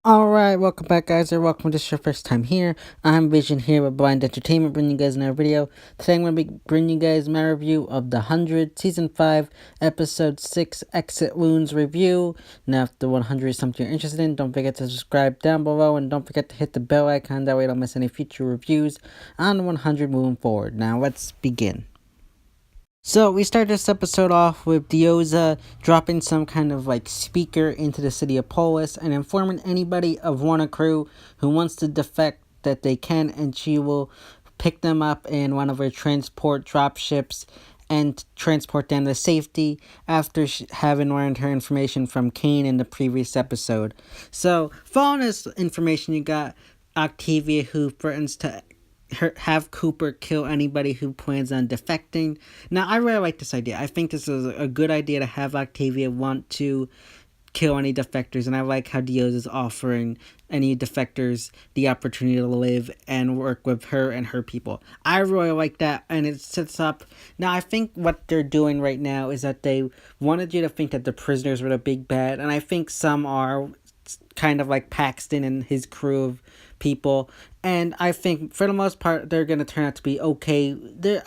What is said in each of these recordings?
Alright, welcome back guys, or welcome if this is your first time here. I'm Vision here with Blind Entertainment, bringing you guys another video. Today I'm going to be bringing you guys my review of The 100, Season 5, Episode 6, Exit Wounds review. Now if the 100 is something you're interested in, don't forget to subscribe down below, and don't forget to hit the bell icon, that way you don't miss any future reviews on the 100 moving forward. Now let's begin. So we start this episode off with Diyoza dropping some kind of speaker into the city of Polis and informing anybody of WannaCrew who wants to defect that they can, and she will pick them up in one of her transport drop ships and transport them to safety after having learned her information from Kane in the previous episode. So following this information, you got Octavia, who threatens to have Cooper kill anybody who plans on defecting. Now, I really like this idea. I think this is a good idea to have Octavia want to kill any defectors, and I like how Diyoza is offering any defectors the opportunity to live and work with her and her people. I really like that, and it sets up... Now, I think what they're doing right now is that they wanted you to think that the prisoners were the big bad, and I think some are kind of like Paxton and his crew of people, and I think for the most part they're going to turn out to be okay.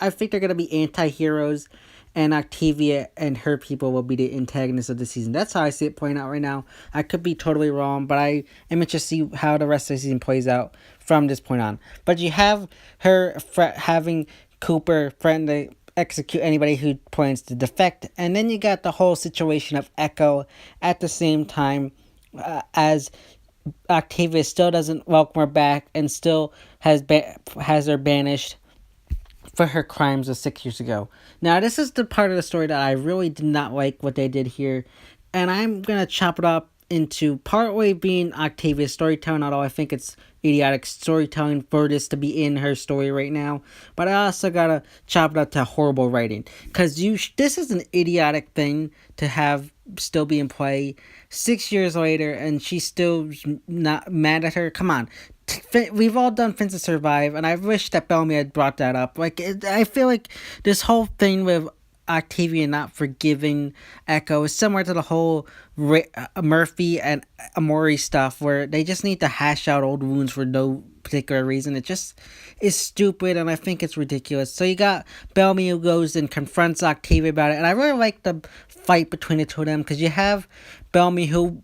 I think they're going to be anti-heroes, and Octavia and her people will be the antagonists of the season. That's how I see it playing out right now. I could be totally wrong, but I am interested to see how the rest of the season plays out from this point on. But you have her having Cooper threaten to execute anybody who plans to defect, and then you got the whole situation of Echo at the same time, as Octavia still doesn't welcome her back and still has her banished for her crimes of 6 years ago. Now, this is the part of the story that I really did not like what they did here, and I'm going to chop it up into partway being Octavia's storytelling, although I think it's idiotic storytelling for this to be in her story right now, but I also gotta chop it up to horrible writing, because this is an idiotic thing to have still be in play 6 years later, and she's still not mad at her. Come on. We've all done Fins to Survive, and I wish that Bellamy had brought that up. I feel like this whole thing with Octavia not forgiving Echo is similar to the whole Murphy and Amori stuff, where they just need to hash out old wounds for no particular reason. It just is stupid, and I think it's ridiculous. So you got Bellamy who goes and confronts Octavia about it, and I really like the fight between the two of them, because you have Bellamy who,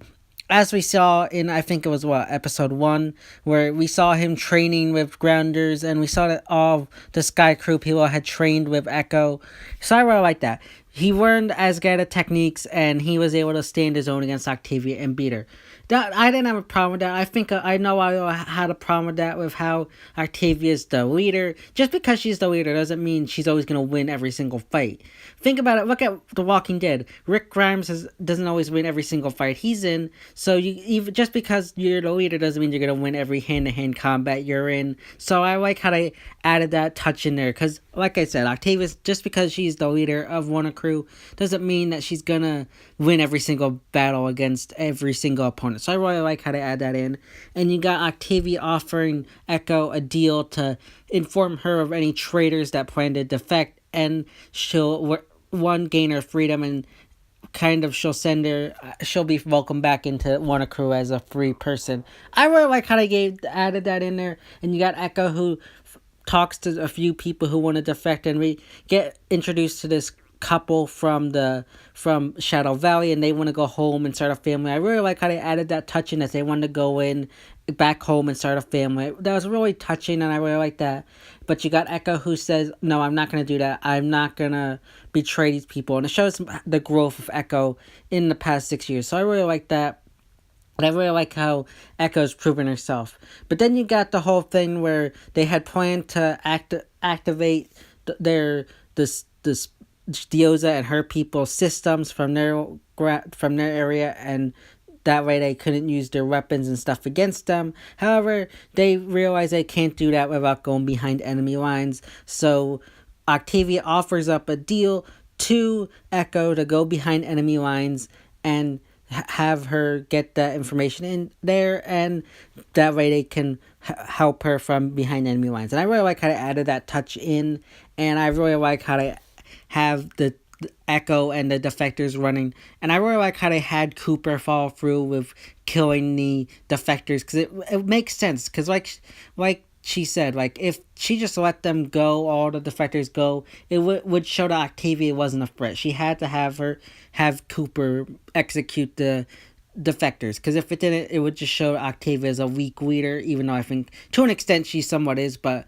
as we saw in, I think it was, episode 1, where we saw him training with Grounders, and we saw that all the Sky Crew people had trained with Echo. So I really like that. He learned Asgard techniques, and he was able to stand his own against Octavia and beat her. I didn't have a problem with that. I think I know I had a problem with that, with how Octavia's the leader. Just because she's the leader doesn't mean she's always going to win every single fight. Think about it. Look at The Walking Dead. Rick Grimes doesn't always win every single fight he's in. So just because you're the leader doesn't mean you're going to win every hand-to-hand combat you're in. So I like how they added that touch in there. Because, like I said, Octavia, just because she's the leader of WannaCrew doesn't mean that she's going to win every single battle against every single opponent. So I really like how they add that in. And you got Octavia offering Echo a deal to inform her of any traitors that plan to defect, and she'll gain her freedom, and she'll be welcomed back into WannaCrew as a free person. I really like how they added that in there. And you got Echo who talks to a few people who want to defect, and we get introduced to this couple from Shadow Valley, and they want to go home and start a family. I really like how they added that touch in, that they wanted to go back home and start a family. That was really touching, and I really like that. But you got Echo who says, no, I'm not going to do that. I'm not going to betray these people. And it shows the growth of Echo in the past 6 years. So I really like that. And I really like how Echo's proven herself. But then you got the whole thing where they had planned to activate this Diyoza and her people's systems from their area, and that way they couldn't use their weapons and stuff against them. However, they realize they can't do that without going behind enemy lines. So Octavia offers up a deal to Echo to go behind enemy lines and have her get that information in there, and that way they can help her from behind enemy lines. And I really like how they added that touch in, and I really like how they have the Echo and the defectors running, and I really like how they had Cooper follow through with killing the defectors, because it makes sense, because like she said, like if she just let them go, all the defectors go, it would show that Octavia wasn't a threat. She had to have Cooper execute the defectors, because if it didn't, it would just show Octavia as a weak leader, even though I think to an extent she somewhat is, but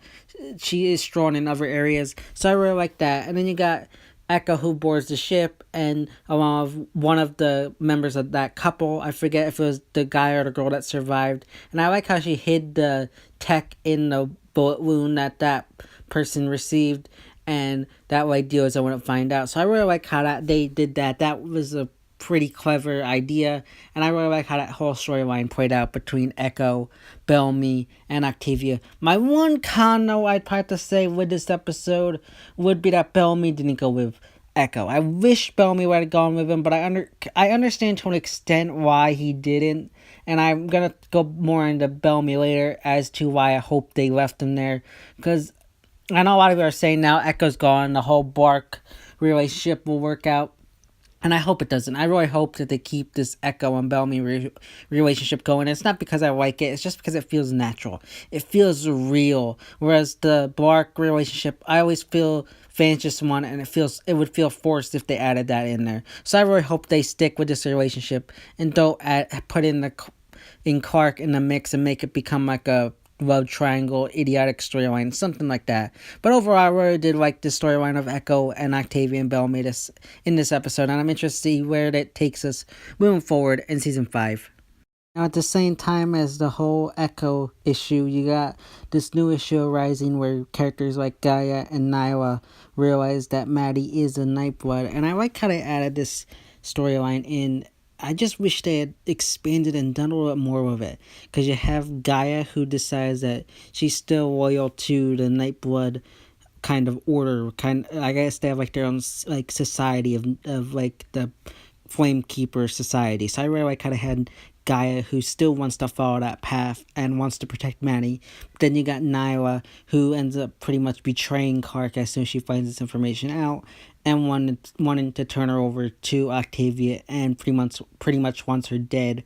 she is strong in other areas. So I really like that. And then you got Echo, who boards the ship, and along with one of the members of that couple. I forget if it was the guy or the girl that survived. And I like how she hid the tech in the bullet wound that person received, and that way Dioza wouldn't find out. So I really like how that they did that. That was a pretty clever idea, and I really like how that whole storyline played out between Echo, Bellamy, and Octavia. My one con, though, I'd probably have to say with this episode would be that Bellamy didn't go with Echo. I wish Bellamy would have gone with him, but I understand to an extent why he didn't, and I'm gonna go more into Bellamy later as to why I hope they left him there, because I know a lot of you are saying now Echo's gone, the whole Bark relationship will work out. And I hope it doesn't. I really hope that they keep this Echo and Bellamy relationship going. It's not because I like it. It's just because it feels natural. It feels real. Whereas the Bark relationship, I always feel fans just want it, and it would feel forced if they added that in there. So I really hope they stick with this relationship and don't put in Clark in the mix and make it become like a love triangle, idiotic storyline, something like that. But overall, I really did like the storyline of Echo and Octavia and Bellamy in this episode, and I'm interested to see where that takes us moving forward in season 5. Now, at the same time as the whole Echo issue, you got this new issue arising where characters like Gaia and Nyla realize that Maddie is a Nightblood, and I like how they added this storyline in. I just wish they had expanded and done a little bit more with it, because you have Gaia, who decides that she's still loyal to the Nightblood kind of order. I guess they have like their own like society of like the Flamekeeper society. So I really like how they had Gaia, who still wants to follow that path and wants to protect Manny. But then you got Nyla, who ends up pretty much betraying Clark as soon as she finds this information out, and wanting to turn her over to Octavia, and pretty much wants her dead,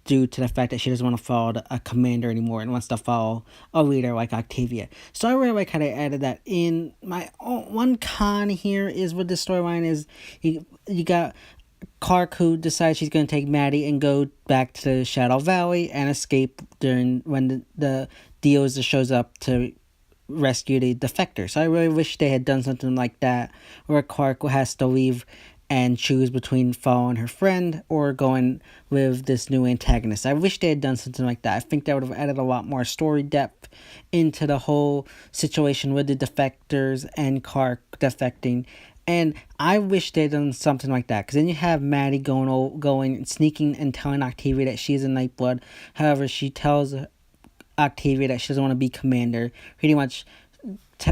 due to the fact that she doesn't want to follow a commander anymore and wants to follow a leader like Octavia. So I really like how they added that in. My one con here is with the storyline is you got Clark, who decides she's going to take Maddie and go back to Shadow Valley and escape during when the Dioza shows up to rescue the defector. So I really wish they had done something like that, where Clark has to leave and choose between following her friend or going with this new antagonist. I wish they had done something like that. I think that would have added a lot more story depth into the whole situation with the defectors and Clark defecting. And I wish they'd done something like that, because then you have Maddie going, sneaking and telling Octavia that she's a Nightblood. However, she tells Octavia that she doesn't want to be commander, pretty much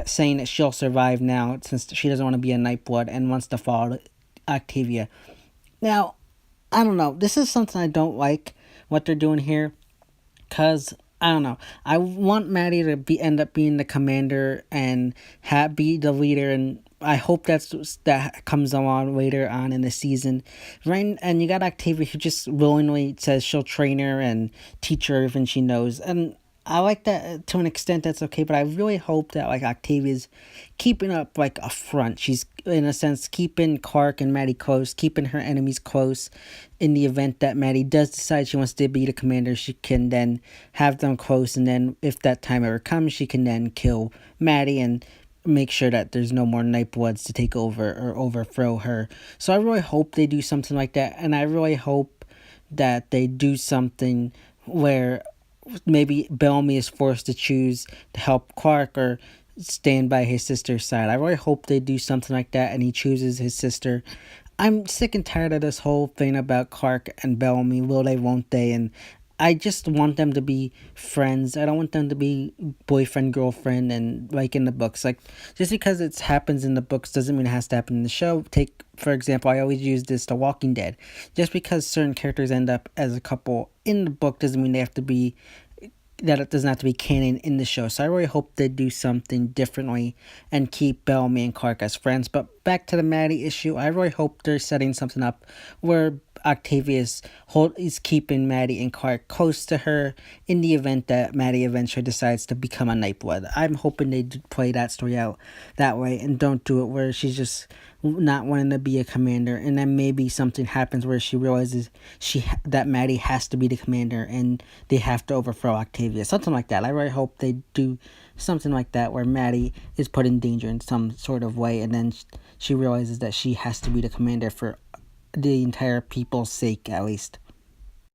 saying that she'll survive now since she doesn't want to be a Nightblood and wants to follow Octavia. Now, I don't know. This is something I don't like what they're doing here, because I don't know. I want Maddie to end up being the commander and be the leader, and I hope that comes along later on in the season. Right, and you got Octavia, who just willingly says she'll train her and teach her everything she knows, and I like that to an extent. That's okay, but I really hope that like Octavia's keeping up like a front. She's in a sense keeping Clark and Maddie close, keeping her enemies close. In the event that Maddie does decide she wants to be the commander, she can then have them close, and then if that time ever comes, she can then kill Maddie and make sure that there's no more Nightbloods to take over or overthrow her. So I really hope they do something like that, and I really hope that they do something where maybe Bellamy is forced to choose to help Clark or stand by his sister's side. I really hope they do something like that and he chooses his sister. I'm sick and tired of this whole thing about Clark and Bellamy, will they, won't they, and I just want them to be friends. I don't want them to be boyfriend, girlfriend, and like in the books. Like, just because it happens in the books doesn't mean it has to happen in the show. Take, for example, I always use this to Walking Dead. Just because certain characters end up as a couple in the book doesn't mean they have to be that it doesn't have to be canon in the show. So I really hope they do something differently and keep Bellamy and Clark as friends. But back to the Maddie issue, I really hope they're setting something up where Octavius is keeping Maddie and Clark close to her in the event that Maddie eventually decides to become a Nightblood. I'm hoping they play that story out that way and don't do it where she's just not wanting to be a commander, and then maybe something happens where she realizes that Maddie has to be the commander and they have to overthrow Octavius. Something like that. I really hope they do something like that where Maddie is put in danger in some sort of way, and then she realizes that she has to be the commander for the entire people's sake, at least.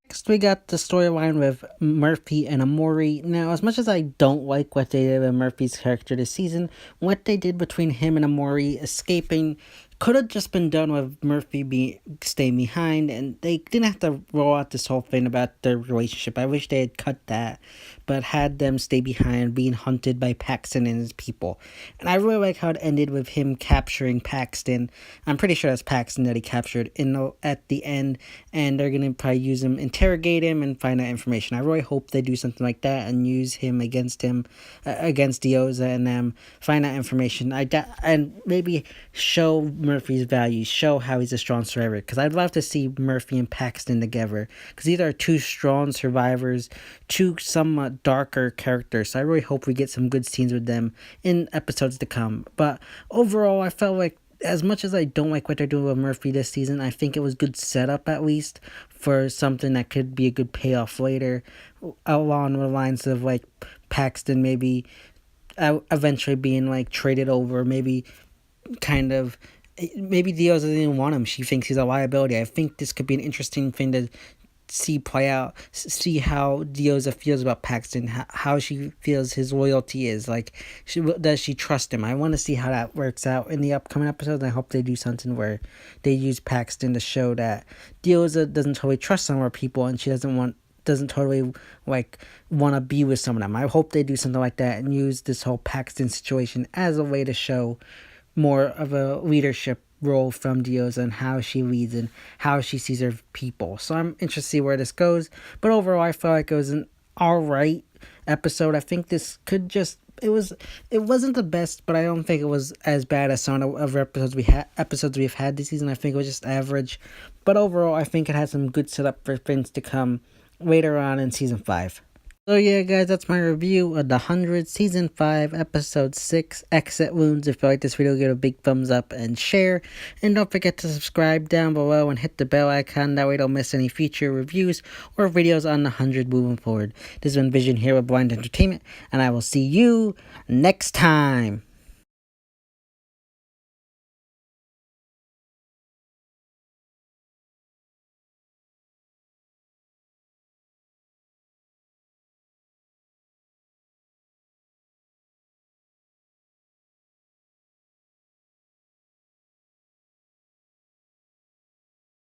Next, we got the storyline with Murphy and Amori. Now, as much as I don't like what they did with Murphy's character this season, what they did between him and Amori escaping could have just been done with Murphy staying behind, and they didn't have to roll out this whole thing about their relationship. I wish they had cut that, but had them stay behind, being hunted by Paxton and his people. And I really like how it ended with him capturing Paxton. I'm pretty sure that's Paxton that he captured at the end, and they're going to probably use him, interrogate him, and find out information. I really hope they do something like that and use him, against Diyoza and them, find out information. And maybe show Murphy's values, show how he's a strong survivor, because I'd love to see Murphy and Paxton together, because these are two strong survivors, two somewhat darker characters, so I really hope we get some good scenes with them in episodes to come. But overall, I felt like, as much as I don't like what they're doing with Murphy this season, I think it was good setup, at least, for something that could be a good payoff later, along the lines of, like, Paxton maybe eventually being, like, traded over, maybe Diyoza doesn't even want him. She thinks he's a liability. I think this could be an interesting thing to see play out, see how Diyoza feels about Paxton, how she feels his loyalty is. Like, does she trust him? I want to see how that works out in the upcoming episodes. I hope they do something where they use Paxton to show that Diyoza doesn't totally trust some of her people, and she doesn't totally want to be with some of them. I hope they do something like that and use this whole Paxton situation as a way to show more of a leadership role from Diyoza and how she leads and how she sees her people. So I'm interested to see where this goes. But overall, I felt like it was an alright episode. I think this could just it wasn't the best, but I don't think it was as bad as some of the episodes we've had this season. I think it was just average. But overall, I think it had some good setup for things to come later on in season 5. So yeah, guys, that's my review of The 100, Season 5, Episode 6, Exit Wounds. If you like this video, give it a big thumbs up and share. And don't forget to subscribe down below and hit the bell icon. That way you don't miss any future reviews or videos on The 100 moving forward. This has been Vision here with Blind Entertainment, and I will see you next time.